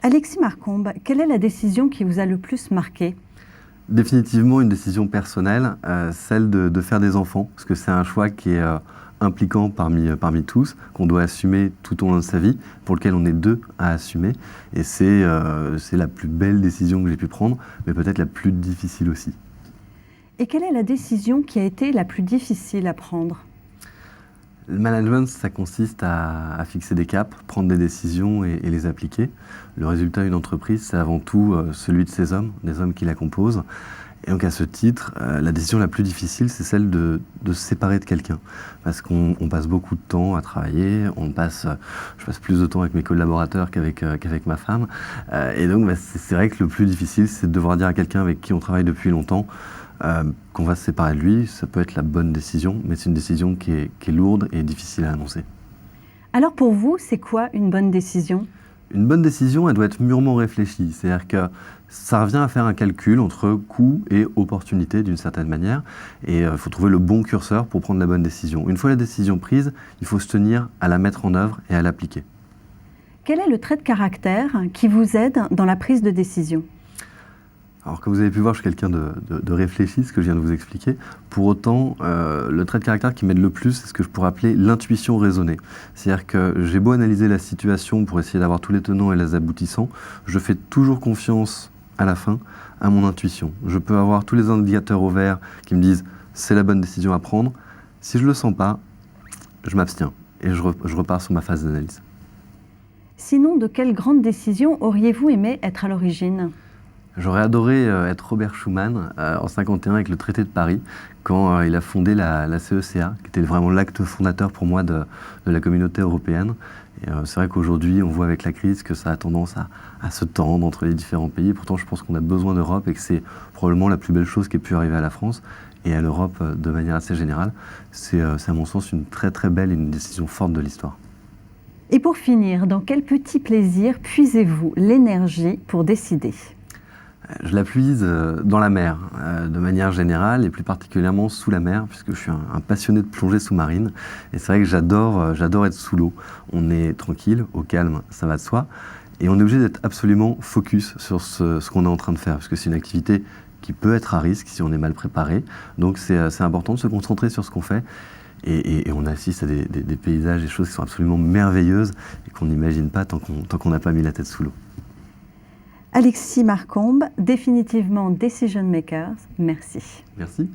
Alexis Marcombe, quelle est la décision qui vous a le plus marqué? Définitivement une décision personnelle, celle de faire des enfants, parce que c'est un choix qui est impliquant parmi tous, qu'on doit assumer tout au long de sa vie, pour lequel on est deux à assumer. Et c'est la plus belle décision que j'ai pu prendre, mais peut-être la plus difficile aussi. Et quelle est la décision qui a été la plus difficile à prendre? Le management, ça consiste à fixer des caps, prendre des décisions et les appliquer. Le résultat d'une entreprise, c'est avant tout celui de ses hommes, des hommes qui la composent. Et donc à ce titre, la décision la plus difficile, c'est celle de se séparer de quelqu'un. Parce qu'on passe beaucoup de temps à travailler, je passe plus de temps avec mes collaborateurs qu'avec ma femme. Et donc c'est vrai que le plus difficile, c'est de devoir dire à quelqu'un avec qui on travaille depuis longtemps qu'on va se séparer de lui. Ça peut être la bonne décision, mais c'est une décision qui est lourde et difficile à annoncer. Alors pour vous, c'est quoi une bonne décision? Une bonne décision, elle doit être mûrement réfléchie. C'est-à-dire que ça revient à faire un calcul entre coût et opportunité d'une certaine manière. Et il faut trouver le bon curseur pour prendre la bonne décision. Une fois la décision prise, il faut se tenir à la mettre en œuvre et à l'appliquer. Quel est le trait de caractère qui vous aide dans la prise de décision? Alors, comme vous avez pu voir, je suis quelqu'un de réfléchi, ce que je viens de vous expliquer. Pour autant, le trait de caractère qui m'aide le plus, c'est ce que je pourrais appeler l'intuition raisonnée. C'est-à-dire que j'ai beau analyser la situation pour essayer d'avoir tous les tenants et les aboutissants, je fais toujours confiance à la fin à mon intuition. Je peux avoir tous les indicateurs au vert qui me disent c'est la bonne décision à prendre. Si je ne le sens pas, je m'abstiens et je repars sur ma phase d'analyse. Sinon, de quelle grande décision auriez-vous aimé être à l'origine? J'aurais adoré être Robert Schuman en 1951 avec le traité de Paris, quand il a fondé la CECA, qui était vraiment l'acte fondateur pour moi de la communauté européenne. Et c'est vrai qu'aujourd'hui, on voit avec la crise que ça a tendance à se tendre entre les différents pays. Pourtant, je pense qu'on a besoin d'Europe et que c'est probablement la plus belle chose qui ait pu arriver à la France et à l'Europe de manière assez générale. C'est à mon sens une très très belle et une décision forte de l'histoire. Et pour finir, dans quel petit plaisir puisez-vous l'énergie pour décider? Je la puise dans la mer, de manière générale, et plus particulièrement sous la mer, puisque je suis un passionné de plongée sous-marine. Et c'est vrai que j'adore être sous l'eau. On est tranquille, au calme, ça va de soi. Et on est obligé d'être absolument focus sur ce qu'on est en train de faire, parce que c'est une activité qui peut être à risque si on est mal préparé. Donc c'est important de se concentrer sur ce qu'on fait. Et on assiste à des paysages, des choses qui sont absolument merveilleuses et qu'on n'imagine pas tant qu'on n'a pas mis la tête sous l'eau. Alexis Marcombe, définitivement Decision Makers, merci. Merci.